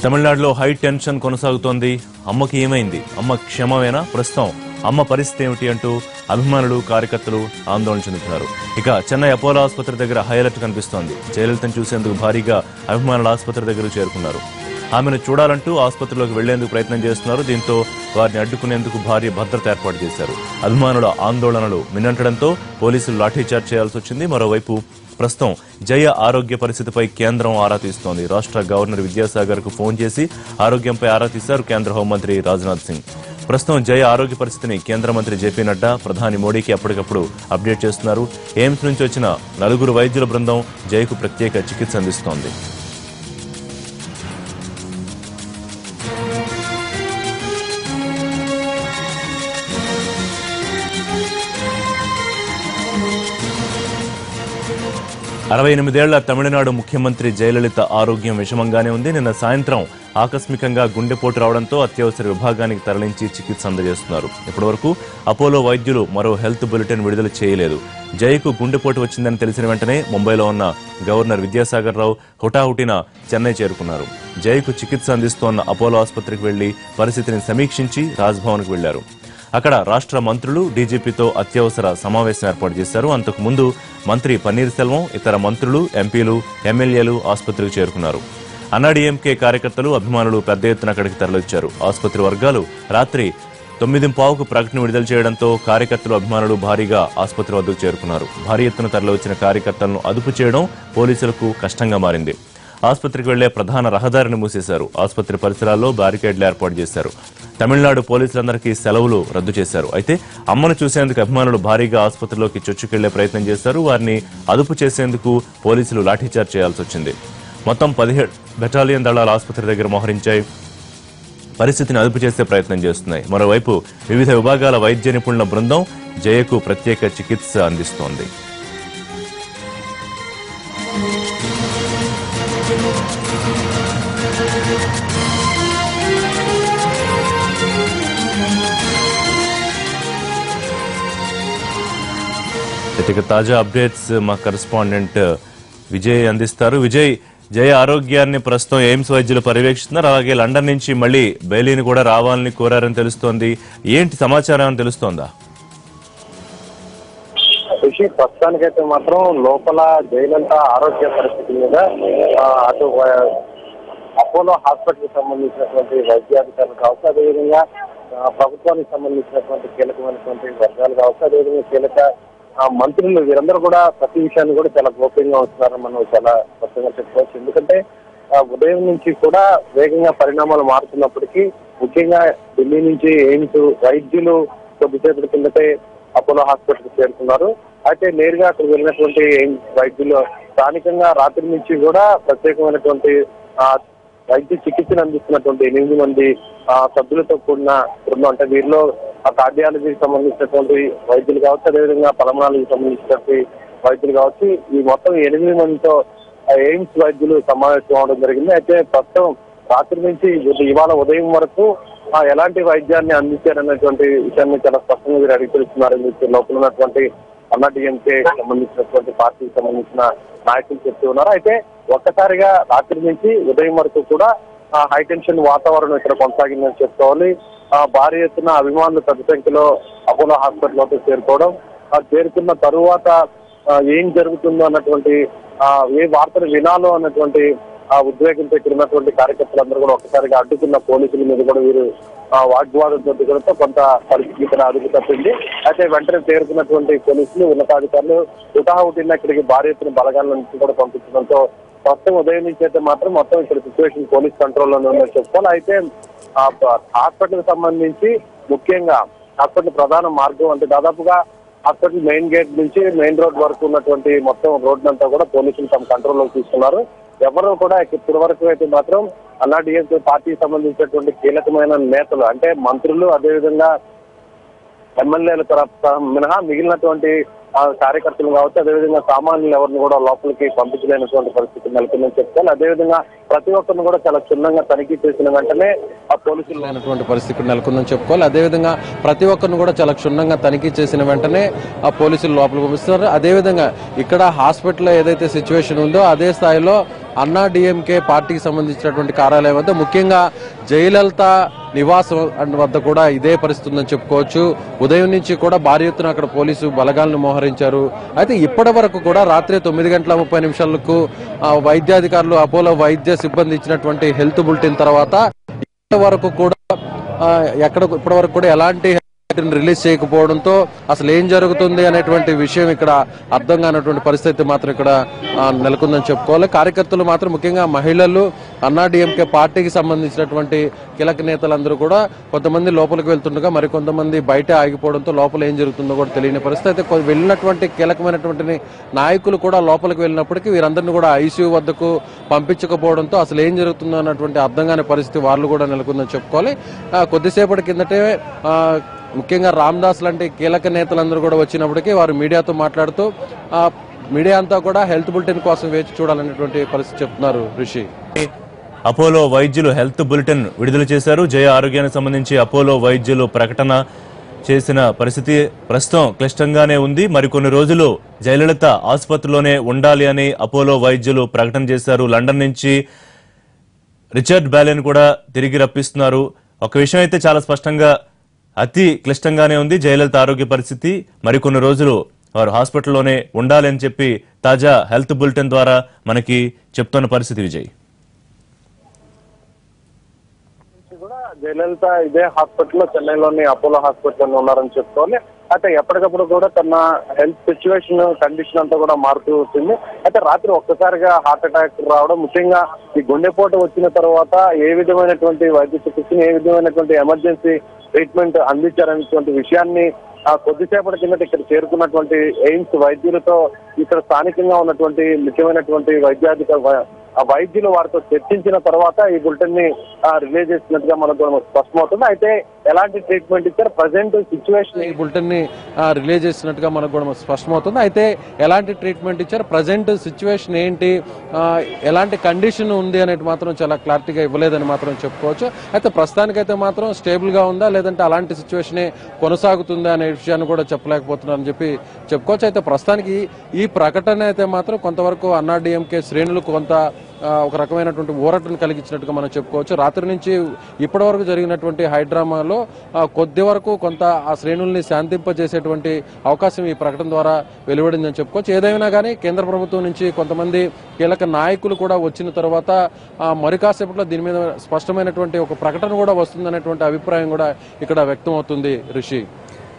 తమిళనాడులో high tension కొనసాగుతోంది. అమ్మకి ఏమైంది? అమ్మ క్షేమమేనా? ప్రస్తుతం అమ్మ పరిస్థితి ఏమిటి అంటూ అభిమానులు, కార్యకర్తలు ఆందోళన చెందుతున్నారు. ఇక చెన్నై అపోలో ఆసుపత్రి దగ్గర హై అలర్ట్ కనిపిస్తోంది. జయలలితను చూసేందుకు భారీగా అభిమానులు ఆసుపత్రి దగ్గరకు చేరుకున్నారు. ఆమెను చూడాలంటూ ఆసుపత్రిలోకి వెళ్లేందుకు ప్రయత్నం చేస్తున్నారు. దీంతో వారిని అడ్డుకునేందుకు భారీ భద్రత ఏర్పాటు చేశారు. అభిమానుల ఆందోళనలు మిన్నంటడంతో పోలీసులు లాఠీచార్జ్ చేయాల్సి వచ్చింది. మరోవైపు ప్రస్తుతం జయ ఆరోగ్య పరిస్థితిపై కేంద్రం ఆరా తీస్తోంది. రాష్ట్ర గవర్నర్ విద్యాసాగర్ కు ఫోన్ చేసి ఆరోగ్యంపై ఆరా తీశారు కేంద్ర హోంమంత్రి రాజ్నాథ్ సింగ్. ప్రస్తుతం జయ ఆరోగ్య పరిస్థితిని కేంద్ర మంత్రి జేపీ నడ్డా ప్రధాని మోడీకి అప్పటికప్పుడు అప్డేట్ చేస్తున్నారు. ఎయిమ్స్ నుంచి వచ్చిన 4 వైద్యుల బృందం జయకు ప్రత్యేక చికిత్స అందిస్తోంది. అరవై 8 తమిళనాడు ముఖ్యమంత్రి జయలలిత ఆరోగ్యం విషమంగానే ఉంది. నిన్న సాయంత్రం ఆకస్మికంగా గుండెపోటు రావడంతో అత్యవసర విభాగానికి తరలించి చికిత్స అందజేస్తున్నారు. ఇప్పటివరకు అపోలో వైద్యులు మరో హెల్త్ బులెటిన్ విడుదల చేయలేదు. జయకు గుండెపోటు వచ్చిందని తెలిసిన వెంటనే ముంబైలో ఉన్న గవర్నర్ విద్యాసాగర్ రావు హుటాహుటిన చెన్నై చేరుకున్నారు. జయకు చికిత్స అందిస్తోన్న అపోలో ఆసుపత్రికి వెళ్లి పరిస్థితిని సమీక్షించి రాజ్భవన్కు వెళ్లారు. అక్కడ రాష్ట్ర మంత్రులు, డీజీపీతో అత్యవసర సమావేశం ఏర్పాటు చేశారు. అంతకుముందు మంత్రి పన్నీర్ సెల్వం, ఇతర మంత్రులు, ఎంపీలు, ఎమ్మెల్యేలు ఆసుపత్రికి చేరుకున్నారు. అన్నాడీఎంకే కార్యకర్తలు, అభిమానులు పెద్ద ఎత్తున అక్కడికి తరలివచ్చారు. ఆసుపత్రి వర్గాలు రాత్రి 9:15కు ప్రకటన విడుదల చేయడంతో కార్యకర్తలు, అభిమానులు భారీగా ఆసుపత్రి వద్దకు చేరుకున్నారు. భారీ ఎత్తున తరలివచ్చిన కార్యకర్తలను అదుపు చేయడం పోలీసులకు కష్టంగా మారింది. ఆసుపత్రికి వెళ్లే ప్రధాన రహదారిని మూసేశారు. ఆసుపత్రి పరిసరాల్లో బ్యారికేడ్లు ఏర్పాటు చేశారు. తమిళనాడు పోలీసులందరికీ సెలవులు రద్దు చేశారు. అయితే అమ్మను చూసేందుకు అభిమానులు భారీగా ఆసుపత్రిలోకి చొచ్చుకెళ్లే ప్రయత్నం చేశారు. వారిని అదుపు చేసేందుకు పోలీసులు లాఠీచార్జ్ చేయాల్సి వచ్చింది. మొత్తం 17 బెటాలియన్ దళాలు ఆసుపత్రి దగ్గర మోహరించాయి. పరిస్థితిని అదుపు చేసే ప్రయత్నం చేస్తున్నాయి. మరోవైపు వివిధ విభాగాల వైద్య నిపుణుల బృందం జయకు ప్రత్యేక చికిత్స అందిస్తోంది. ఇక తాజా అప్డేట్స్ మా కరెస్పాండెంట్ విజయ్ అందిస్తారు. విజయ్, జయ ఆరోగ్యాన్ని ప్రస్తుతం ఎయిమ్స్ వైద్యులు పర్యవేక్షిస్తున్నారు. అలాగే లండన్ నుంచి మళ్లీ బెయిలీని కూడా రావాలని కోరారని తెలుస్తోంది. ఏంటి సమాచారం తెలుస్తోందా? ప్రస్తుతానికైతే మాత్రం లోపల జయలలిత ఆరోగ్య పరిస్థితి మీద అటు అపోలో హాస్పిటల్ సంబంధించినటువంటి వైద్యాధికారులు కావచ్చు, అదేవిధంగా ప్రభుత్వానికి సంబంధించినటువంటి కీలకమైనటువంటి వర్గాలు కావచ్చు, అదేవిధంగా కీలక మంత్రులు వీరందరూ కూడా ప్రతి విషయాన్ని కూడా చాలా గోప్యంగా ఉంటున్నారని మనం చాలా స్పష్టంగా చెప్పుకోవచ్చు. ఎందుకంటే ఉదయం నుంచి కూడా వేగంగా పరిణామాలు మారుతున్నప్పటికీ ముఖ్యంగా ఢిల్లీ నుంచి ఎయిమ్స్ వైద్యులు కొద్దిసేపటి కిందటే అపోలో హాస్పిటల్కి చేరుకున్నారు. అయితే నేరుగా అక్కడికి వెళ్ళినటువంటి ఎయిమ్స్ వైద్యులు స్థానికంగా రాత్రి నుంచి కూడా ప్రత్యేకమైనటువంటి వైద్య చికిత్సను అందిస్తున్నటువంటి 8 మంది సభ్యులతో కూడిన బృందం, అంటే వీరిలో కార్డియాలజీకి సంబంధించినటువంటి వైద్యులు కావచ్చు, అదేవిధంగా పల్మనాలజీకి సంబంధించినటువంటి వైద్యులు కావచ్చు, ఈ మొత్తం 8 మందితో ఎయిమ్స్ వైద్యులు సమావేశం అవడం జరిగింది. అయితే ప్రస్తుతం రాత్రి నుంచి ఇవాళ ఉదయం వరకు ఎలాంటి వైద్యాన్ని అందించారనేటువంటి విషయాన్ని చాలా స్పష్టంగా వీరు అడిగి తెలుస్తున్నారని చెప్పి లోపల ఉన్నటువంటి అన్నాడీఎంకే సంబంధించినటువంటి పార్టీకి సంబంధించిన నాయకులు చెప్తూ ఉన్నారు. అయితే ఒక్కసారిగా రాత్రి నుంచి ఉదయం వరకు కూడా హైటెన్షన్ వాతావరణం ఇక్కడ కొనసాగిందని చెప్పుకోవాలి. భారీ ఎత్తున అభిమానులు పెద్ద సంఖ్యలో అపోలో హాస్పిటల్ వద్ద చేరుకోవడం, చేరుకున్న తరువాత ఏం జరుగుతుందో అన్నటువంటి ఏ వార్తలు వినాలో అన్నటువంటి ఉద్వేగంతో ఇక్కడ ఉన్నటువంటి కార్యకర్తలందరూ కూడా ఒక్కసారిగా అడ్డుకున్న పోలీసుల మీద కూడా వీరు వాగ్వాదంతో కూడా కొంత పరిస్థితి ఇక్కడ అదుపు తప్పింది. అయితే వెంటనే చేరుకున్నటువంటి పోలీసులు, ఉన్నతాధికారులు హుటాహుటిన ఇక్కడికి భారీ ఎత్తున బలగాల నుంచి కూడా పంపించడంతో ప్రస్తుతం ఉదయం నుంచి అయితే మాత్రం మొత్తం ఇక్కడ సిచ్యువేషన్ పోలీస్ కంట్రోల్లోనే ఉందని చెప్పుకోవాలి. అయితే హాస్పిటల్ సంబంధించి ముఖ్యంగా హాస్పిటల్ ప్రధాన మార్గం అంటే దాదాపుగా హాస్పిటల్ మెయిన్ గేట్ నుంచి మెయిన్ రోడ్ వరకు ఉన్నటువంటి మొత్తం రోడ్నంతా కూడా పోలీసులు తమ కంట్రోల్లోకి తీసుకున్నారు. ఎవరు కూడా ఇప్పటి వరకు అయితే మాత్రం అన్నాడీఎంకే పార్టీకి సంబంధించినటువంటి కీలకమైన నేతలు అంటే మంత్రులు, అదేవిధంగా ఎమ్మెల్యేల మినహా మిగిలినటువంటి కార్యకర్తలు కావచ్చు, అదేవిధంగా సామాన్యులు ఎవరిని కూడా లోపలికి పంపించలేనటువంటి పరిస్థితి నెలకొందని చెప్తారు. అదేవిధంగా ప్రతి ఒక్కరిని కూడా చాలా క్షుణ్ణంగా తనిఖీ చేసిన వెంటనే ఆ పోలీసులు లేనటువంటి పరిస్థితి నెలకొందని చెప్పుకోవాలి. అదేవిధంగా ప్రతి ఒక్కరిని కూడా చాలా క్షుణ్ణంగా తనిఖీ చేసిన వెంటనే ఆ పోలీసులు లోపలికి పంపిస్తున్నారు. అదేవిధంగా ఇక్కడ హాస్పిటల్లో ఏదైతే సిచ్యువేషన్ ఉందో అదే స్థాయిలో అన్నా డిఎంకే పార్టీకి సంబంధించినటువంటి కార్యాలయం వద్ద, ముఖ్యంగా జయలలిత నివాసం వద్ద కూడా ఇదే పరిస్థితి ఉందని చెప్పుకోవచ్చు. ఉదయం నుంచి కూడా భారీ ఎత్తున అక్కడ పోలీసు బలగాలను మోహరించారు. అయితే ఇప్పటి వరకు కూడా రాత్రి 9:30 వైద్యాధికారులు అపోలో వైద్య సిబ్బంది ఇచ్చినటువంటి హెల్త్ బులెటిన్ తర్వాత ఇప్పటి వరకు కూడా ఎలాంటి రిలీజ్ చేయకపోవడంతో అసలు ఏం జరుగుతుంది అనేటువంటి విషయం ఇక్కడ అర్థం కానటువంటి పరిస్థితి మాత్రం ఇక్కడ నెలకొందని చెప్పుకోవాలి. కార్యకర్తలు మాత్రం, ముఖ్యంగా మహిళలు, అన్నా డిఎంకే పార్టీకి సంబంధించినటువంటి కీలక నేతలందరూ కూడా కొంతమంది లోపలికి వెళ్తుండగా మరికొంతమంది బయట ఆగిపోవడంతో లోపల ఏం జరుగుతుందో కూడా తెలియని పరిస్థితి. అయితే వెళ్ళినటువంటి కీలకమైనటువంటి నాయకులు కూడా లోపలికి వెళ్ళినప్పటికీ వీరందరినీ కూడా ఐసీయూ వద్దకు పంపించకపోవడంతో అసలు ఏం జరుగుతుందో అన్నటువంటి అర్థం కాని పరిస్థితి వాళ్ళు కూడా నెలకొందని చెప్పుకోవాలి. కొద్దిసేపటి కిందటే ముఖ్యంగా రామ్దాస్ లాంటి కీలక నేతలందరూ కూడా వచ్చినప్పటికీ వారు మీడియాతో మాట్లాడుతూ మీడియా అంతా కూడా హెల్త్ బులెటిన్ కోసం వేచి చూడాలనేటువంటి పరిస్థితి చెప్తున్నారు. రిషి, అపోలో వైద్యులు హెల్త్ బులెటిన్ విడుదల చేశారు. జయ ఆరోగ్యానికి సంబంధించి అపోలో వైద్యులు ప్రకటన చేసిన పరిస్థితి ప్రస్తుతం క్లిష్టంగానే ఉంది. మరికొన్ని రోజులు జయలలిత ఆసుపత్రిలోనే ఉండాలి అని అపోలో వైద్యులు ప్రకటన చేశారు. లండన్ నుంచి రిచర్డ్ బ్యాలెన్ కూడా తిరిగి రప్పిస్తున్నారు. ఒక విషయం అయితే చాలా స్పష్టంగా అతి క్లిష్టంగానే ఉంది జయలలిత ఆరోగ్య పరిస్థితి. మరికొన్ని రోజులు వారు హాస్పిటల్లోనే ఉండాలి అని చెప్పి తాజా హెల్త్ బులెటిన్ ద్వారా మనకి చెప్తున్న పరిస్థితి. విజయ్, జయలలిత ఇదే హాస్పిటల్లో, చెన్నైలోని అపోలో హాస్పిటల్లో ఉన్నారని చెప్పుకోవాలి. అయితే ఎప్పటికప్పుడు కూడా తన హెల్త్ సిచ్యువేషన్, కండిషన్ అంతా కూడా మారుతూ వచ్చింది. అయితే రాత్రి ఒక్కసారిగా హార్ట్ అటాక్ రావడం, ముఖ్యంగా ఈ గుండెపోటు వచ్చిన తర్వాత ఏ విధమైనటువంటి వైద్య చికిత్సని, ఏ విధమైనటువంటి ఎమర్జెన్సీ ట్రీట్మెంట్ అందించారనేటువంటి విషయాన్ని కొద్దిసేపటి కిందట ఇక్కడ చేరుకున్నటువంటి ఎయిమ్స్ వైద్యులతో, ఇక్కడ స్థానికంగా ఉన్నటువంటి ముఖ్యమైనటువంటి వైద్యులు వారితో చర్చించిన తర్వాత ఈ బులెటిన్ ని రిలీజ్ చేసినట్టుగా మనకు స్పష్టమవుతుంది. అయితే ఎలాంటి ట్రీట్మెంట్ ఇచ్చారు, ప్రజెంట్ సిచ్యువేషన్, ఈ బులెటిన్ ని రిలీజ్ చేసినట్టుగా మనకు కూడా స్పష్టమవుతుంది. అయితే ఎలాంటి ట్రీట్మెంట్ ఇచ్చారు, ప్రజెంట్ సిచ్యువేషన్ ఏంటి, ఎలాంటి కండిషన్ ఉంది అనేది మాత్రం చాలా క్లారిటీగా ఇవ్వలేదని మాత్రం చెప్పుకోవచ్చు. అయితే ప్రస్తుతానికైతే మాత్రం స్టేబుల్ గా ఉందా లేదంటే అలాంటి సిచ్యువేషన్ కొనసాగుతుందా అనే విషయాన్ని కూడా చెప్పలేకపోతున్నారని చెప్పి చెప్పుకోవచ్చు. అయితే ప్రస్తుతానికి ఈ ప్రకటన అయితే మాత్రం కొంతవరకు అన్నా డిఎంకే శ్రేణులకు కొంత ఒక రకమైనటువంటి ఊరటను కలిగించినట్టుగా మనం చెప్పుకోవచ్చు. రాత్రి నుంచి ఇప్పటి వరకు జరిగినటువంటి హైడ్రామాలో కొద్ది వరకు కొంత ఆ శ్రేణుల్ని శాంతింపజేసేటువంటి అవకాశం ఈ ప్రకటన ద్వారా వెలువడిందని చెప్పుకోవచ్చు. ఏదైనా కానీ కేంద్ర ప్రభుత్వం నుంచి కొంతమంది కీలక నాయకులు కూడా వచ్చిన తర్వాత మరి కాసేపట్లో దీని మీద స్పష్టమైనటువంటి ఒక ప్రకటన కూడా వస్తుందనేటువంటి అభిప్రాయం కూడా ఇక్కడ వ్యక్తం అవుతుంది. రిషి,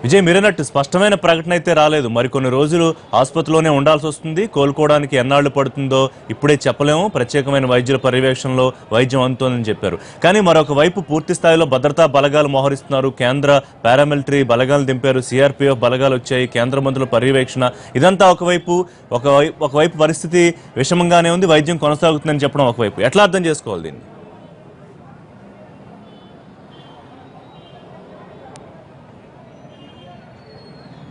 విజయ్, మీరన్నట్టు స్పష్టమైన ప్రకటన అయితే రాలేదు. మరికొన్ని రోజులు ఆసుపత్రిలోనే ఉండాల్సి వస్తుంది. కోలుకోవడానికి ఎన్నాళ్లు పడుతుందో ఇప్పుడే చెప్పలేము. ప్రత్యేకమైన వైద్యుల పర్యవేక్షణలో వైద్యం అందుతోందని చెప్పారు. కానీ మరొక వైపు పూర్తి స్థాయిలో భద్రతా బలగాలు మోహరిస్తున్నారు. కేంద్ర పారామిలిటరీ బలగాలు దింపారు. సిఆర్పీఎఫ్ బలగాలు వచ్చాయి. కేంద్ర మంత్రుల పర్యవేక్షణ, ఇదంతా ఒకవైపు పరిస్థితి విషమంగానే ఉంది. వైద్యం కొనసాగుతుందని చెప్పడం ఒకవైపు. ఎట్లా అర్థం చేసుకోవాలి దీన్ని?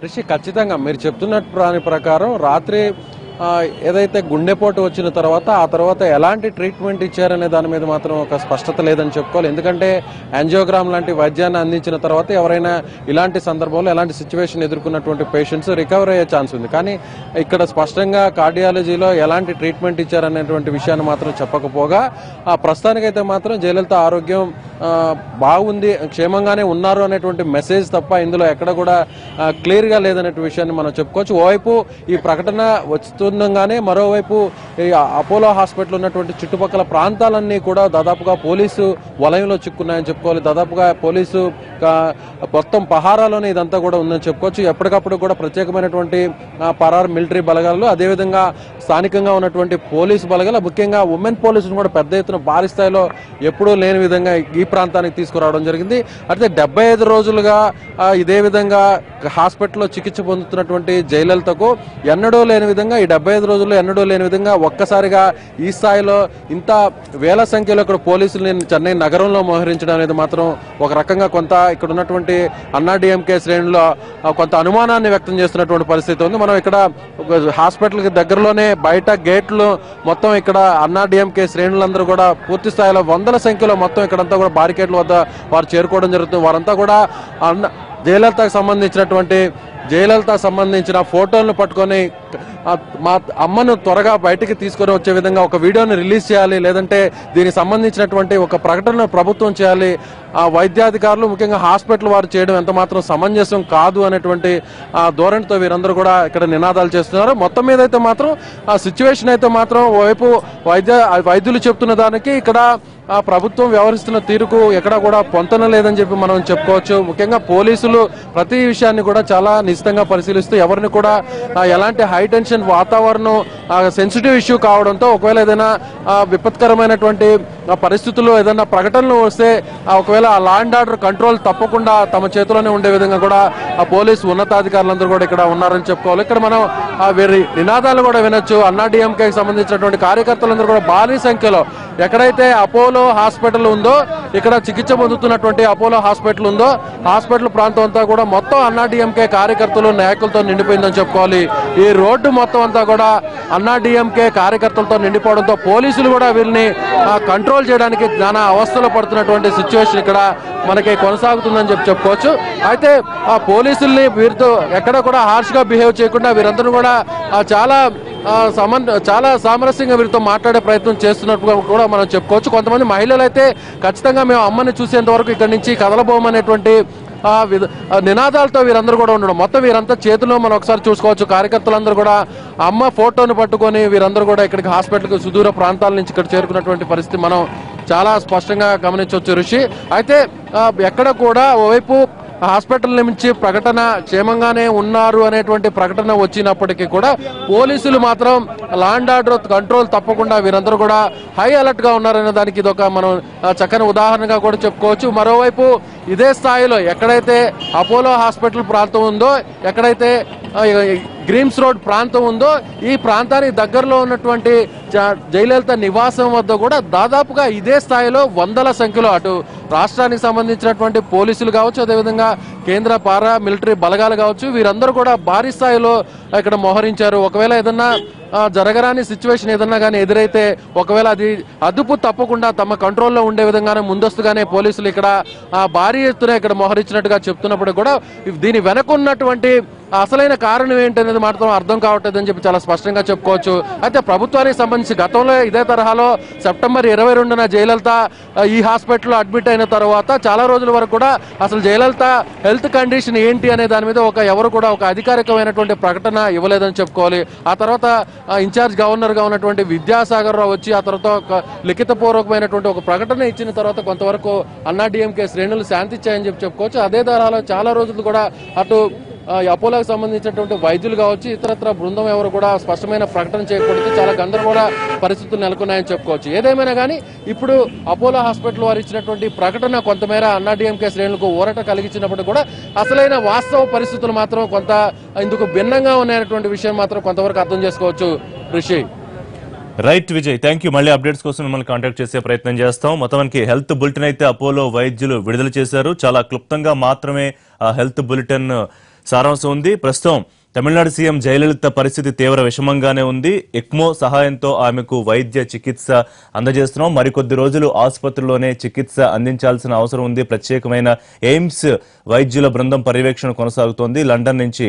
రిషి, ఖచ్చితంగా మీరు చెప్తున్నట్టు దాని ప్రకారం రాత్రి ఏదైతే గుండెపోటు వచ్చిన తర్వాత ఆ తర్వాత ఎలాంటి ట్రీట్మెంట్ ఇచ్చారనే దాని మీద మాత్రం ఒక స్పష్టత లేదని చెప్పుకోవాలి. ఎందుకంటే యాంజియోగ్రామ్ లాంటి వైద్యాన్ని అందించిన తర్వాత ఎవరైనా ఇలాంటి సందర్భంలో ఎలాంటి సిచ్యువేషన్ ఎదుర్కొన్నటువంటి పేషెంట్స్ రికవర్ అయ్యే ఛాన్స్ ఉంది. కానీ ఇక్కడ స్పష్టంగా కార్డియాలజీలో ఎలాంటి ట్రీట్మెంట్ ఇచ్చారనేటువంటి విషయాన్ని మాత్రం చెప్పకపోగా ప్రస్తుతానికైతే మాత్రం జయలలిత ఆరోగ్యం బాగుంది, క్షేమంగానే ఉన్నారు అనేటువంటి మెసేజ్ తప్ప ఇందులో ఎక్కడ కూడా క్లియర్గా లేదనే విషయాన్ని మనం చెప్పుకోవచ్చు. ఓవైపు ఈ ప్రకటన వస్తుండగానే మరోవైపు అపోలో హాస్పిటల్ ఉన్నటువంటి చుట్టుపక్కల ప్రాంతాలన్నీ కూడా దాదాపుగా పోలీసు వలయంలో చిక్కున్నాయని చెప్పుకోవాలి. దాదాపుగా పోలీసు మొత్తం పహారాలోనే ఇదంతా కూడా ఉందని చెప్పుకోవచ్చు. ఎప్పటికప్పుడు కూడా ప్రత్యేకమైనటువంటి పరార్ మిలిటరీ బలగాలు, అదేవిధంగా స్థానికంగా ఉన్నటువంటి పోలీసు బలగాలు, ముఖ్యంగా ఉమెన్ పోలీసులు కూడా పెద్ద ఎత్తున భారీ స్థాయిలో ఎప్పుడూ లేని విధంగా ఈ ప్రాంతానికి తీసుకురావడం జరిగింది. అయితే 75 రోజులుగా ఇదే విధంగా హాస్పిటల్లో చికిత్స పొందుతున్నటువంటి జయలలితకు ఎన్నడూ లేని విధంగా, ఈ 75 రోజుల్లో ఎన్నడూ లేని విధంగా ఒక్కసారిగా ఈ స్థాయిలో ఇంత వేల సంఖ్యలో ఇక్కడ పోలీసులు చెన్నై నగరంలో మోహరించడం అనేది మాత్రం ఒక రకంగా కొంత ఇక్కడ ఉన్నటువంటి అన్నా డిఎంకే శ్రేణుల్లో కొంత అనుమానాన్ని వ్యక్తం చేస్తున్నటువంటి పరిస్థితి ఉంది. మనం ఇక్కడ హాస్పిటల్కి దగ్గరలోనే బయట గేట్లు మొత్తం ఇక్కడ అన్నా డిఎంకే శ్రేణులందరూ కూడా పూర్తి స్థాయిలో వందల సంఖ్యలో మొత్తం ఇక్కడంతా కూడా బారికేడ్ల వద్ద వారు చేరుకోవడం జరుగుతుంది. వారంతా కూడా జయలలితకు సంబంధించినటువంటి జయలలిత సంబంధించిన ఫోటోలను పట్టుకొని మా అమ్మను త్వరగా బయటికి తీసుకొని వచ్చే విధంగా ఒక వీడియోని రిలీజ్ చేయాలి, లేదంటే దీనికి సంబంధించినటువంటి ఒక ప్రకటన ప్రభుత్వం చేయాలి. ఆ వైద్యాధికారులు ముఖ్యంగా హాస్పిటల్ వారు చేయడం ఎంత మాత్రం సమంజసం కాదు అనేటువంటి ధోరణితో వీరందరూ కూడా ఇక్కడ నినాదాలు చేస్తున్నారు. మొత్తం మీద అయితే మాత్రం ఆ సిచ్యువేషన్ అయితే మాత్రం ఓవైపు వైద్యులు చెప్తున్న దానికి ఇక్కడ ప్రభుత్వం వ్యవహరిస్తున్న తీరుకు ఎక్కడ కూడా పొంతన లేదని చెప్పి మనం చెప్పుకోవచ్చు. ముఖ్యంగా పోలీసులు ప్రతి విషయాన్ని కూడా చాలా నిశ్చితంగా పరిశీలిస్తూ ఎవరిని కూడా ఎలాంటి హై టెన్షన్ వాతావరణం సెన్సిటివ్ ఇష్యూ కావడంతో ఒకవేళ ఏదైనా విపత్కరమైనటువంటి పరిస్థితుల్లో ఏదైనా ప్రకటనలు వస్తే ఒకవేళ ఆ లా అండ్ ఆర్డర్ కంట్రోల్ తప్పకుండా తమ చేతిలోనే ఉండే విధంగా కూడా ఆ పోలీసు ఉన్నతాధికారులందరూ కూడా ఇక్కడ ఉన్నారని చెప్పుకోవాలి. ఇక్కడ మనం వీరి నినాదాలు కూడా వినొచ్చు. అన్నా డిఎంకేకి సంబంధించినటువంటి కార్యకర్తలందరూ కూడా భారీ సంఖ్యలో ఎక్కడైతే అపోలో హాస్పిటల్ ఉందో, ఇక్కడ చికిత్స పొందుతున్నటువంటి అపోలో హాస్పిటల్ ఉందో, హాస్పిటల్ ప్రాంతం అంతా కూడా మొత్తం అన్నా డిఎంకే కార్యకర్తలు నాయకులతో నిండిపోయిందని చెప్పుకోవాలి. ఈ రోడ్డు మొత్తం అంతా కూడా అన్నా డిఎంకే కార్యకర్తలతో నిండిపోవడంతో పోలీసులు కూడా వీరిని కంట్రోల్ చేయడానికి నానా అవస్థలు పడుతున్నటువంటి సిచ్యువేషన్ ఇక్కడ మనకి కొనసాగుతుందని చెప్పుకోవచ్చు. అయితే ఆ పోలీసుల్ని వీరితో ఎక్కడ కూడా హార్ష్ గా బిహేవ్ చేయకుండా వీరందరూ కూడా చాలా సామరస్యంగా వీరితో మాట్లాడే ప్రయత్నం చేస్తున్నట్టుగా కూడా మనం చెప్పుకోవచ్చు. కొంతమంది మహిళలు అయితే ఖచ్చితంగా మేము అమ్మని చూసేంత వరకు ఇక్కడి నుంచి కదలబోమనేటువంటి నినాదాలతో వీరందరూ కూడా ఉండడం. మొత్తం వీరంతా చేతిలో మనం ఒకసారి చూసుకోవచ్చు. కార్యకర్తలందరూ కూడా అమ్మ ఫోటోను పట్టుకొని వీరందరూ కూడా ఇక్కడికి హాస్పిటల్కి సుదూర ప్రాంతాల నుంచి ఇక్కడ చేరుకున్నటువంటి పరిస్థితి మనం చాలా స్పష్టంగా గమనించవచ్చు ఋషి. అయితే ఎక్కడ కూడా ఓవైపు హాస్పిటల్ నుంచి ప్రకటన క్షేమంగానే ఉన్నారు అనేటువంటి ప్రకటన వచ్చినప్పటికీ కూడా పోలీసులు మాత్రం లా అండ్ ఆర్డర్ కంట్రోల్ తప్పకుండా వీరందరూ కూడా హై అలర్ట్ గా ఉన్నారనే దానికి ఇదొక మనం చక్కని ఉదాహరణగా కూడా చెప్పుకోవచ్చు. మరోవైపు ఇదే స్థాయిలో ఎక్కడైతే అపోలో హాస్పిటల్ ప్రాంతం ఉందో, ఎక్కడైతే గ్రీమ్స్ రోడ్ ప్రాంతం ఉందో, ఈ ప్రాంతానికి దగ్గరలో ఉన్నటువంటి జయలలిత నివాసం వద్ద కూడా దాదాపుగా ఇదే స్థాయిలో వందల సంఖ్యలో అటు రాష్ట్రానికి సంబంధించినటువంటి పోలీసులు కావచ్చు, అదేవిధంగా కేంద్ర పారా మిలిటరీ బలగాలు కావచ్చు, వీరందరూ కూడా భారీ స్థాయిలో ఇక్కడ మోహరించారు. ఒకవేళ ఏదన్నా జరగరాని సిచ్యువేషన్ ఏదన్నా కానీ ఎదురైతే ఒకవేళ అది అదుపు తప్పకుండా తమ కంట్రోల్లో ఉండే విధంగానే ముందస్తుగానే పోలీసులు ఇక్కడ భారీ ఎత్తున ఇక్కడ మోహరించినట్టుగా చెప్తున్నప్పుడు కూడా దీని వెనకున్నటువంటి అసలైన కారణం ఏంటనేది మాత్రం అర్థం కావట్లేదని చెప్పి చాలా స్పష్టంగా చెప్పుకోవచ్చు. అయితే ప్రభుత్వానికి సంబంధించి గతంలో ఇదే తరహాలో సెప్టెంబర్ 22న జయలలిత ఈ హాస్పిటల్లో అడ్మిట్ అయిన తర్వాత చాలా రోజుల వరకు కూడా అసలు జయలలిత హెల్త్ కండిషన్ ఏంటి అనే దాని మీద ఎవరు కూడా ఒక అధికారికమైనటువంటి ప్రకటన ఇవ్వలేదని చెప్పుకోవాలి. ఆ తర్వాత ఇన్ఛార్జ్ గవర్నర్ గా ఉన్నటువంటి విద్యాసాగర్ రావు వచ్చి ఆ తర్వాత ఒక లిఖితపూర్వకమైనటువంటి ఒక ప్రకటన ఇచ్చిన తర్వాత కొంతవరకు అన్నా డిఎంకే శ్రేణులు శాంతిచ్చాయని చెప్పుకోవచ్చు. అదే తరహాలో చాలా రోజులు కూడా అటు అపోలోకి సంబంధించినటువంటి వైద్యులు కావచ్చు, ఇతరత్ర బృందం ఎవరు కూడా స్పష్టమైన ప్రకటన చేయకపోతే చాలా గందరగోళ పరిస్థితులు నెలకొన్నాయని చెప్పుకోవచ్చు. ఏదేమైనా కానీ ఇప్పుడు అపోలో హాస్పిటల్ వారు ఇచ్చినటువంటి ప్రకటన కొంతమేర అన్నా డిఎంకే శ్రేణులకు ఊరట కలిగించినప్పుడు కూడా అసలైన వాస్తవ పరిస్థితులు మాత్రం కొంత ఇందుకు భిన్నంగా ఉన్నాయనేటువంటి విషయం మాత్రం కొంతవరకు అర్థం చేసుకోవచ్చు ఋషి. Right Vijay, thank you. మళ్ళీ అప్డేట్స్ కోసం మిమ్మల్ని కాంటాక్ట్ చేసే ప్రయత్నం చేస్తాం. మొత్తానికి హెల్త్ బులెటిన్ అయితే అపోలో వైద్యులు విడుదల చేశారు. చాలా క్లుప్తంగా మాత్రమే ఆ హెల్త్ బులెటిన్ సారాంశం ఉంది. ప్రస్తుతం తమిళనాడు సీఎం జయలలిత పరిస్థితి తీవ్ర విషమంగానే ఉంది. ఎక్మో సహాయంతో ఆమెకు వైద్య చికిత్స అందజేస్తున్నాం. మరికొద్ది రోజులు ఆసుపత్రిలోనే చికిత్స అందించాల్సిన అవసరం ఉంది. ప్రత్యేకమైన ఎయిమ్స్ వైద్యుల బృందం పర్యవేక్షణ కొనసాగుతోంది. లండన్ నుంచి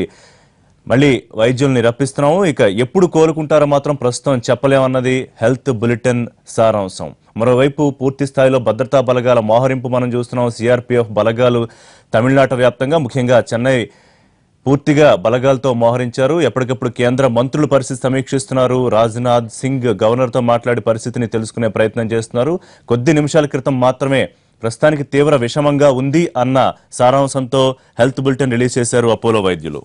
మళ్ళీ వైద్యుల్ని రప్పిస్తున్నాము. ఇక ఎప్పుడు కోలుకుంటారో మాత్రం ప్రస్తుతం చెప్పలేమన్నది హెల్త్ బులెటిన్ సారాంశం. మరోవైపు పూర్తి స్థాయిలో భద్రతా బలగాల మోహరింపు మనం చూస్తున్నాం. సిఆర్పీఎఫ్ బలగాలు తమిళనాడు వ్యాప్తంగా ముఖ్యంగా చెన్నై పూర్తిగా బలగాలతో మోహరించారు. ఎప్పటికప్పుడు కేంద్ర మంత్రులు పరిస్థితి సమీక్షిస్తున్నారు. రాజ్నాథ్ సింగ్ గవర్నర్తో మాట్లాడి పరిస్థితిని తెలుసుకునే ప్రయత్నం చేస్తున్నారు. కొద్ది నిమిషాల క్రితం మాత్రమే ప్రస్తుతానికి తీవ్ర విషమంగా ఉంది అన్న సారాంశంతో హెల్త్ బులెటిన్ రిలీజ్ చేశారు అపోలో వైద్యులు.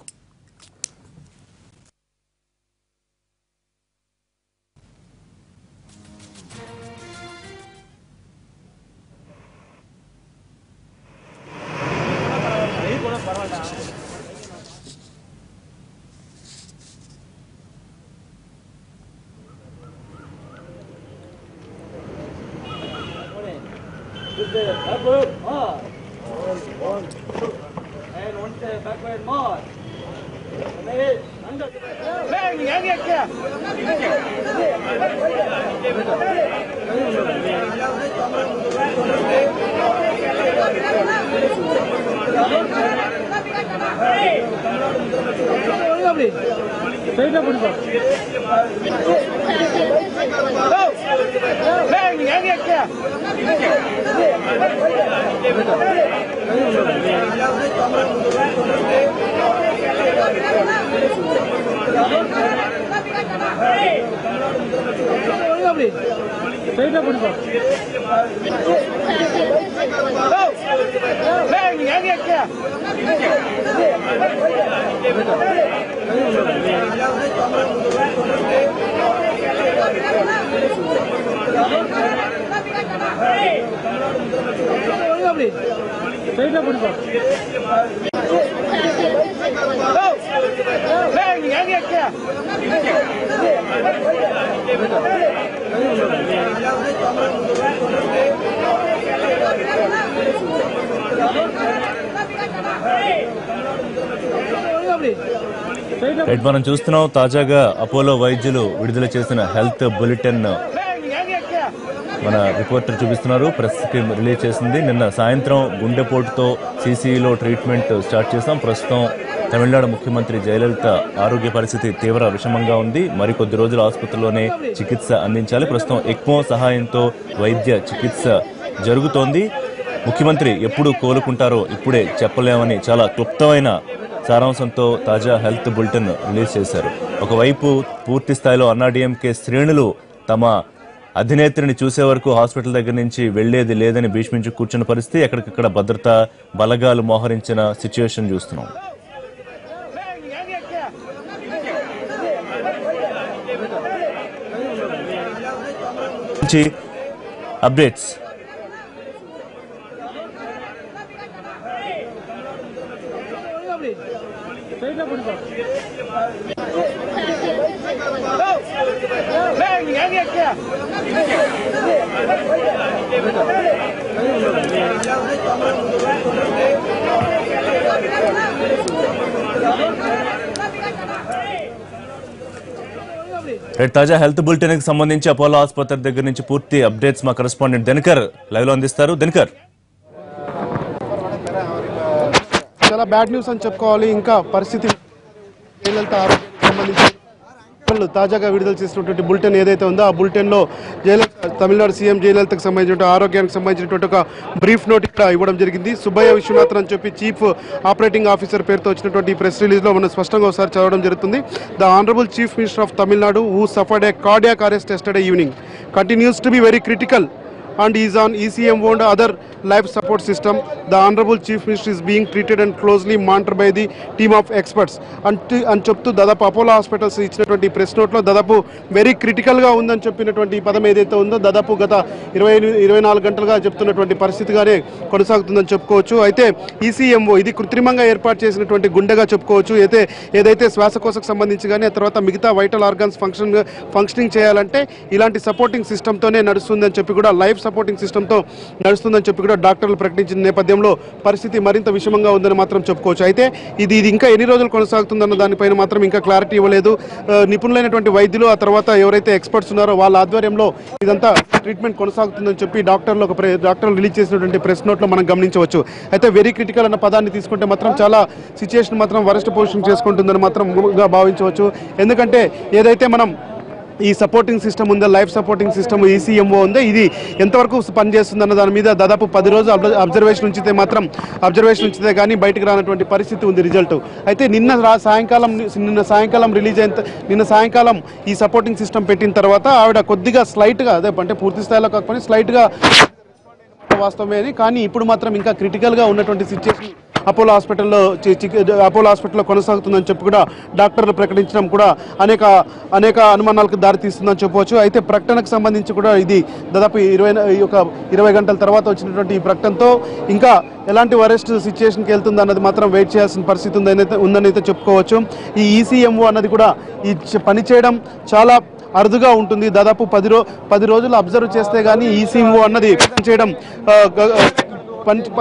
Backward march. One, two. And one step backward march. Hey! మనం చూస్తున్నాం తాజాగా అపోలో వైద్యులు విడుదల చేసిన హెల్త్ బులెటిన్ మన రిపోర్టర్ చూపిస్తున్నారు. ప్రెస్ కి రిలీజ్ చేసింది. నిన్న సాయంత్రం గుండెపోటుతో సిసిలో ట్రీట్మెంట్ స్టార్ట్ చేశాం. ప్రస్తుతం తమిళనాడు ముఖ్యమంత్రి జయలలిత ఆరోగ్య పరిస్థితి తీవ్ర విషమంగా ఉంది. మరికొద్ది రోజులు ఆసుపత్రిలోనే చికిత్స అందించాలి. ప్రస్తుతం ఎక్మో సహాయంతో వైద్య చికిత్స జరుగుతోంది. ముఖ్యమంత్రి ఎప్పుడు కోలుకుంటారో ఇప్పుడే చెప్పలేమని చాలా క్లుప్తమైన సారాంశంతో తాజా హెల్త్ బులెటిన్ రిలీజ్ చేశారు. ఒకవైపు పూర్తి స్థాయిలో అన్నాడీఎంకే శ్రేణులు తమ అధినేత్రిని చూసే వరకు హాస్పిటల్ దగ్గర నుంచి వెళ్లేది లేదని భీష్మించి కూర్చున్న పరిస్థితి. ఎక్కడికక్కడ భద్రతా బలగాలు మోహరించిన సిచ్యువేషన్ చూస్తున్నాం. అప్డేట్స్ తాజా హెల్త్ బులెటిన్ కి సంబంధించి అపోలో ఆసుపత్రి దగ్గర నుంచి పూర్తి అప్డేట్స్ మా కరెస్పాండెంట్ దినకర్ లైవ్ లో అందిస్తారు. దినకర్, చాలా బ్యాడ్ న్యూస్ అని చెప్పుకోవాలి. ఇంకా పరిస్థితి జయలలిత ఆరోగ్యానికి సంబంధించి తాజాగా విడుదల చేసినటువంటి బులెటిన్ ఏదైతే ఉందో ఆ బులెటిన్ లో తమిళనాడు సీఎం జయలలితకు సంబంధించిన ఆరోగ్యానికి సంబంధించినటువంటి ఒక బ్రీఫ్ నోట్ ఇక్కడ ఇవ్వడం జరిగింది. సుబ్బయ్య విశ్వనాథన్ అని చెప్పి చీఫ్ ఆపరేటింగ్ ఆఫీసర్ పేరుతో వచ్చినటువంటి ప్రెస్ రిలీజ్ లో మనం స్పష్టంగా ఒకసారి చదవడం జరుగుతుంది. The honourable chief minister of Tamil Nadu who suffered A cardiac arrest yesterday evening continues to be very critical and is on ECMO and other life support system. The Honorable Chief Minister is being treated and closely monitored by the team of experts. అని చెప్తూ దాదాపు Apollo hospitals ఇచ్చినటువంటి press నోట్లో దాదాపు very క్రిటికల్గా ఉందని చెప్పినటువంటి పదం ఏదైతే ఉందో దాదాపు గత 24 గంటలుగా చెప్తున్నటువంటి పరిస్థితిగానే కొనసాగుతుందని చెప్పుకోవచ్చు. అయితే ECMO ఇది కృత్రిమంగా ఏర్పాటు చేసినటువంటి గుండెగా చెప్పుకోవచ్చు. ఏదైతే శ్వాసకోశకు సంబంధించి కానీ ఆ తర్వాత మిగతా వైటల్ ఆర్గాన్స్ ఫంక్షనింగ్ చేయాలంటే ఇలాంటి సపోర్టింగ్ సిస్టమ్తోనే నడుస్తుందని చెప్పి కూడా లైఫ్ సపోర్టింగ్ సిస్టమ్తో నడుస్తుందని చెప్పి కూడా డాక్టర్లు ప్రకటించిన నేపథ్యంలో పరిస్థితి మరింత విషమంగా ఉందని మాత్రం చెప్పుకోవచ్చు. అయితే ఇది ఇంకా ఎన్ని రోజులు కొనసాగుతుందన్న దానిపైన మాత్రం ఇంకా క్లారిటీ ఇవ్వలేదు. నిపుణులైనటువంటి వైద్యులు ఆ తర్వాత ఎవరైతే ఎక్స్పర్ట్స్ ఉన్నారో వాళ్ళ ఆధ్వర్యంలో ఇదంతా ట్రీట్మెంట్ కొనసాగుతుందని చెప్పి డాక్టర్లు రిలీజ్ చేసినటువంటి ప్రెస్ నోట్లో మనం గమనించవచ్చు. అయితే వెరీ క్రిటికల్ అన్న పదాన్ని తీసుకుంటే మాత్రం చాలా సిచ్యుయేషన్ మాత్రం వరస్ట్ పొజిషన్ చేసుకుంటుందని మాత్రం భావించవచ్చు. ఎందుకంటే ఏదైతే మనం ఈ సపోర్టింగ్ సిస్టమ్ ఉందో లైఫ్ సపోర్టింగ్ సిస్టమ్ ECMO ఉందో ఇది ఎంతవరకు పనిచేస్తుందన్న దాని మీద దాదాపు 10 రోజులు అబ్జర్వేషన్ ఉంచితే కానీ బయటకు రానటువంటి పరిస్థితి ఉంది రిజల్ట్. అయితే నిన్న సాయంకాలం ఈ సపోర్టింగ్ సిస్టమ్ పెట్టిన తర్వాత ఆవిడ కొద్దిగా స్లైట్గా అదే అంటే పూర్తి స్థాయిలో కాకపోతే స్లైట్గా వాస్తవమే అని, కానీ ఇప్పుడు మాత్రం ఇంకా క్రిటికల్గా ఉన్నటువంటి సిచ్యుయేషన్ అపోలో హాస్పిటల్లో కొనసాగుతుందని చెప్పి కూడా డాక్టర్లు ప్రకటించడం కూడా అనేక అనుమానాలకు దారితీస్తుందని చెప్పవచ్చు. అయితే ప్రకటనకు సంబంధించి కూడా ఇది దాదాపు 20 గంటల తర్వాత వచ్చినటువంటి ఈ ప్రకటనతో ఇంకా ఎలాంటి వరెస్ట్ సిచ్యుయేషన్కి వెళ్తుంది అన్నది మాత్రం వెయిట్ చేయాల్సిన పరిస్థితి ఉందని అయితే చెప్పుకోవచ్చు. ఈ ECMO అన్నది కూడా ఈ పనిచేయడం చాలా అరుదుగా ఉంటుంది. దాదాపు 10 రోజులు అబ్జర్వ్ చేస్తే కానీ ECMO అన్నది చేయడం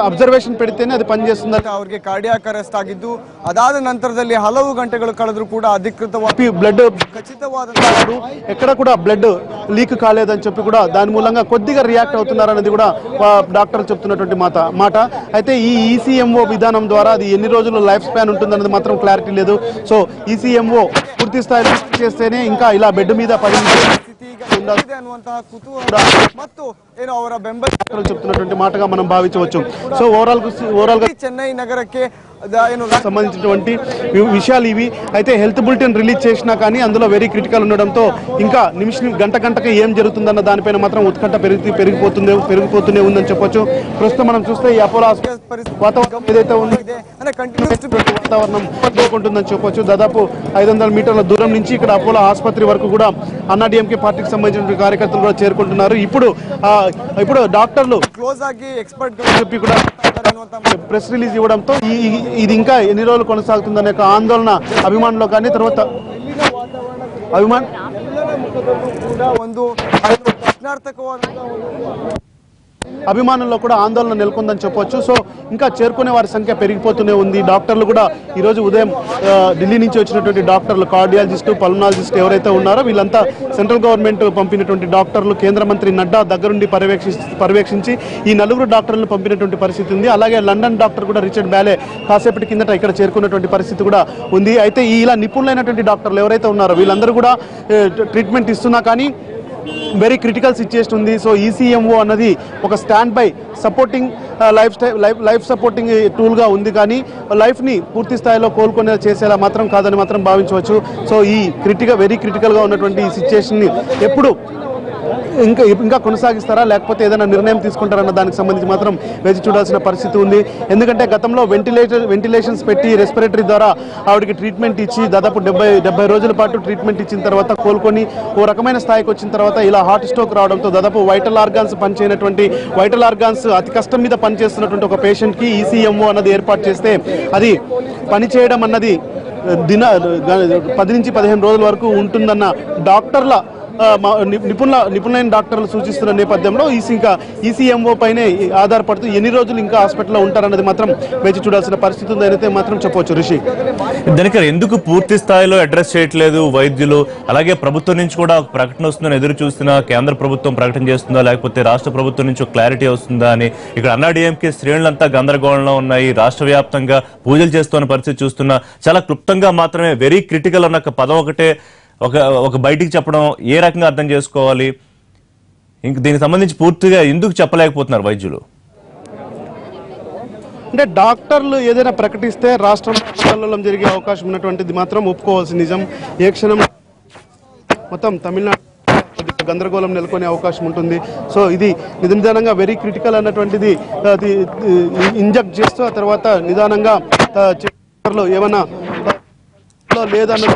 ಅಬ್ಸರ್ವೇಷನ್ ಪಡಿತೇನೆ ಅದು ಪನಿచేస్తుంది ಅವರಿಗೆ ಕಾರ್ಡಿಯಾಕ್ ಅರೆಸ್ಟ್ ಆಗಿದ್ದು ಅದಾದ ನಂತರದಲ್ಲಿ ಹಲವು ಗಂಟೆಗಳು ಕಳೆದರೂ ಕೂಡ ಅಧಿಕೃತವಾಗಿ బ్లడ్ ఖచ్చితವಾದ ఎక్కడ కూడా బ్లడ్ లీక్ కాలేదని చెప్పి కూడా దాని మూలంగా కొద్దిగా రియాక్ట్ అవుతున్నారనేది కూడా డాక్టర్లు చెప్తున్నటువంటి మాట అయితే ఈ ఈసీఎంఓ విధానం ద్వారా అది ఎన్ని రోజులు లైఫ్ స్పాన్ ఉంటుందన్నది మాత్రం క్లారిటీ లేదు సో ఈసీఎంఓ పూర్తి స్థాయిలో చేస్తేనే ఇంకా ఇలా బెడ్ మీద పడి ಅನ್ನುವಂತಹ ಕುತೂಹಲ ಮತ್ತು ಏನು ಅವರ ಬೆಂಬಲ చెప్తున్నటువంటి మాటగా మనం భావించవచ్చు సో ఓవరాల్ గా చెన్నై నగరಕ್ಕೆ సంబంధించినటువంటి విషయాలు ఇవి అయితే హెల్త్ బులెటిన్ రిలీజ్ చేసినా కానీ అందులో వెరీ క్రిటికల్ ఉండడంతో ఇంకా గంటకి ఏం జరుగుతుందన్న దానిపైన మాత్రం ఉత్కంఠ పెరిగిపోతూనే ఉందని చెప్పొచ్చు ప్రస్తుతం మనం చూస్తే ఈ అపోలో వాతావరణం ఏదైతే ఉందో వాతావరణం ఉంటుందని చెప్పొచ్చు దాదాపు 500 మీటర్ల దూరం నుంచి ఇక్కడ అపోలో ఆసుపత్రి వరకు కూడా అన్నాడీఎంకే పార్టీకి సంబంధించిన కార్యకర్తలు కూడా చేరుకుంటున్నారు ఇప్పుడు డాక్టర్లు క్లోజ్ ఆగి ఎక్స్పర్ట్ చెప్పి కూడా ప్రెస్ రిలీజ్ ఇవ్వడంతో ఇది ఇంకా ఎన్ని రోజులు కొనసాగుతుందనే ఆందోళన అభిమానులు కానీ తర్వాత ಒಂದು ಪ್ರಶ್ನಾರ್ಥಕವಾದ అభిమానుల్లో కూడా ఆందోళన నెలకొందని చెప్పొచ్చు సో ఇంకా చేరుకునే వారి సంఖ్య పెరిగిపోతూనే ఉంది డాక్టర్లు కూడా ఈరోజు ఉదయం ఢిల్లీ నుంచి వచ్చినటువంటి డాక్టర్లు కార్డియాలజిస్టు పల్మనాలజిస్ట్ ఎవరైతే ఉన్నారో వీళ్ళంతా సెంట్రల్ గవర్నమెంట్ పంపినటువంటి డాక్టర్లు కేంద్ర మంత్రి నడ్డా దగ్గరుండి పర్యవేక్షించి ఈ 4 డాక్టర్లను పంపినటువంటి పరిస్థితి ఉంది అలాగే లండన్ డాక్టర్ కూడా రిచర్డ్ బ్యాలే కాసేపటి కిందట ఇక్కడ చేరుకున్నటువంటి పరిస్థితి కూడా ఉంది అయితే ఇలా నిపుణులైనటువంటి డాక్టర్లు ఎవరైతే ఉన్నారో వీళ్ళందరూ కూడా ట్రీట్మెంట్ ఇస్తున్నా కానీ వెరీ క్రిటికల్ సిచ్యుయేషన్ ఉంది సో ఈసీఎంఓ అన్నది ఒక stand by supporting life supporting టూల్గా ఉంది కానీ లైఫ్ని పూర్తి స్థాయిలో కోలుకునే చేసేలా మాత్రం కాదని మాత్రం భావించవచ్చు సో ఈ వెరీ క్రిటికల్గా ఉన్నటువంటి ఈ సిచ్యుయేషన్ని ఎప్పుడు ఇంకా కొనసాగిస్తారా లేకపోతే ఏదైనా నిర్ణయం తీసుకుంటారన్న దానికి సంబంధించి మాత్రం వేచి చూడాల్సిన పరిస్థితి ఉంది ఎందుకంటే గతంలో వెంటిలేషన్స్ పెట్టి రెస్పిరేటరీ ద్వారా ఆవిడకి ట్రీట్మెంట్ ఇచ్చి దాదాపు 70 రోజుల పాటు ట్రీట్మెంట్ ఇచ్చిన తర్వాత కోలుకొని ఓ రకమైన స్థాయికి వచ్చిన తర్వాత ఇలా హార్ట్ స్ట్రోక్ రావడంతో దాదాపు వైటల్ ఆర్గాన్స్ పనిచేయనటువంటి వైటల్ ఆర్గాన్స్ అతి కష్టం మీద పనిచేస్తున్నటువంటి ఒక పేషెంట్కి ఈసీఎంఓ అన్నది ఏర్పాటు చేస్తే అది పనిచేయడం అన్నది 10 నుంచి 15 రోజుల వరకు ఉంటుందన్న డాక్టర్ల నిపుణులైన డాక్టర్లు సూచిస్తున్న నేపథ్యంలో ఈసీఎంఓ పైనే ఆధారపడుతూ ఎన్ని రోజులు ఇంకా హాస్పిటల్లో ఉంటారన్నది మాత్రం వేచి చూడాల్సిన పరిస్థితి ఉందనైతే మాత్రం చెప్పవచ్చు రిషి దానికి ఎందుకు పూర్తి స్థాయిలో అడ్రస్ చేయట్లేదు వైద్యులు అలాగే ప్రభుత్వం నుంచి కూడా ప్రకటన వస్తుందని ఎదురు చూస్తున్నా కేంద్ర ప్రభుత్వం ప్రకటన చేస్తుందా లేకపోతే రాష్ట్ర ప్రభుత్వం నుంచి క్లారిటీ వస్తుందా అని ఇక్కడ అన్నాడీఎంకే శ్రేణులంతా గందరగోళంలో ఉన్నాయి రాష్ట్ర వ్యాప్తంగా పూజలు చేస్తున్న పరిస్థితి చూస్తున్నా చాలా క్లుప్తంగా మాత్రమే వెరీ క్రిటికల్ అన్న పదం ఒకటే ఒక బయటికి చెప్పడం ఏ రకంగా అర్థం చేసుకోవాలి ఇంక దీనికి సంబంధించి పూర్తిగా ఎందుకు చెప్పలేకపోతున్నారు వైద్యులు అంటే డాక్టర్లు ఏదైనా ప్రకటిస్తే రాష్ట్రంలో జరిగే అవకాశం ఉన్నటువంటిది మాత్రం ఒప్పుకోవాల్సిన నిజం ఏ క్షణం మొత్తం తమిళనాడు గందరగోళం నెలకొనే అవకాశం ఉంటుంది సో ఇది నిదానంగా వెరీ క్రిటికల్ అన్నటువంటిది ఇంజెక్ట్ చేస్తూ ఆ తర్వాత నిదానంగా ఏమన్నా లేదన్న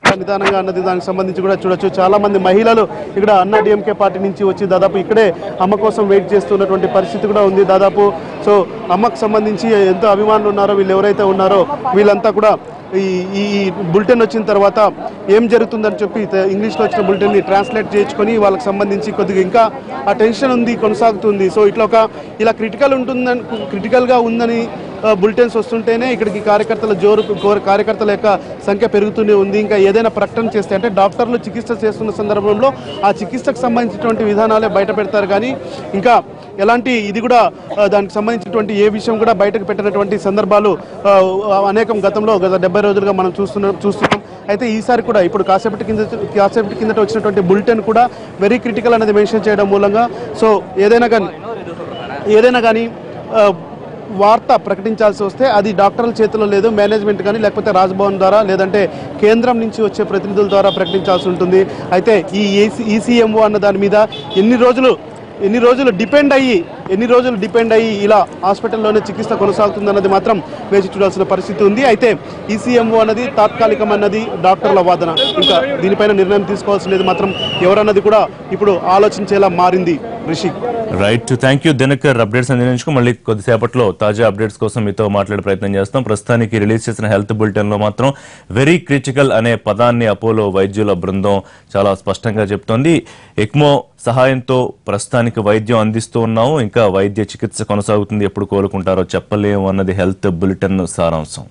నిదానంగా అన్నది దానికి సంబంధించి కూడా చూడొచ్చు చాలా మంది మహిళలు ఇక్కడ అన్నాడీఎంకే పార్టీ నుంచి వచ్చి దాదాపు ఇక్కడే అమ్మ కోసం వెయిట్ చేస్తున్నటువంటి పరిస్థితి కూడా ఉంది దాదాపు సో అమ్మకు సంబంధించి ఎంతో అభిమానులు ఉన్నారో వీళ్ళు ఎవరైతే ఉన్నారో వీళ్ళంతా కూడా ఈ బులెటిన్ వచ్చిన తర్వాత ఏం జరుగుతుందని చెప్పి ఇంగ్లీష్లో వచ్చిన బులెటిన్ని ట్రాన్స్లేట్ చేయించుకొని వాళ్ళకి సంబంధించి కొద్దిగా ఇంకా ఆ టెన్షన్ ఉంది కొనసాగుతుంది సో ఇట్లా ఇలా క్రిటికల్గా ఉందని బులెటిన్స్ వస్తుంటేనే ఇక్కడికి కార్యకర్తల యొక్క సంఖ్య పెరుగుతూనే ఉంది ఇంకా ఏదైనా ప్రకటన చేస్తే అంటే డాక్టర్లు చికిత్స చేస్తున్న సందర్భంలో ఆ చికిత్సకు సంబంధించినటువంటి విధానాలే బయట పెడతారు కానీ ఇంకా ఎలాంటి ఇది కూడా దానికి సంబంధించినటువంటి ఏ విషయం కూడా బయటకు పెట్టినటువంటి సందర్భాలు అనేకం గతంలో గత 70 రోజులుగా మనం చూస్తున్నాం అయితే ఈసారి కూడా ఇప్పుడు కాసేపటి కిందట వచ్చినటువంటి బులెటిన్ కూడా వెరీ క్రిటికల్ అనేది మెన్షన్ చేయడం మూలంగా సో ఏదైనా కానీ వార్త ప్రకటించాల్సి వస్తే అది డాక్టర్ల చేతిలో లేదు మేనేజ్మెంట్ కానీ లేకపోతే రాజ్భవన్ ద్వారా లేదంటే కేంద్రం నుంచి వచ్చే ప్రతినిధుల ద్వారా ప్రకటించాల్సి ఉంటుంది అయితే ఈ ఈసీఎంఓ అన్న దాని మీద ఎన్ని రోజులు డిపెండ్ అయ్యి ఇలా హాస్పిటల్లోనే చికిత్స కొనసాగుతుందన్నది మాత్రం వేచి చూడాల్సిన పరిస్థితి ఉంది అయితే ఈసీఎంఓ అన్నది తాత్కాలికమన్నది డాక్టర్ల వాదన ఇంకా దీనిపైన నిర్ణయం తీసుకోవాల్సినది మాత్రం ఎవరన్నది కూడా ఇప్పుడు ఆలోచించేలా మారింది Rishi right thank you Dinakar updates అందించుకో మళ్ళీ కొద్దిసేపట్లో తాజా అప్డేట్స్ కోసం మీతో మాట్లాడే ప్రయత్నం చేస్తాం ప్రస్తుతానికి రిలీజ్ చేసిన హెల్త్ బులెటిన్ లో మాత్రం వెరీ క్రిటికల్ అనే పదాన్ని అపోలో వైద్యుల బృందం చాలా స్పష్టంగా చెప్తోంది ఎక్మో సహాయంతో ప్రస్తుతానికి వైద్యం అందిస్తూ ఉన్నాము ఇంకా ఇంకా వైద్య చికిత్స కొనసాగుతుంది, ఎప్పుడు కోలుకుంటారో చెప్పలేము అన్నది హెల్త్ బులెటిన్ సారాంశం.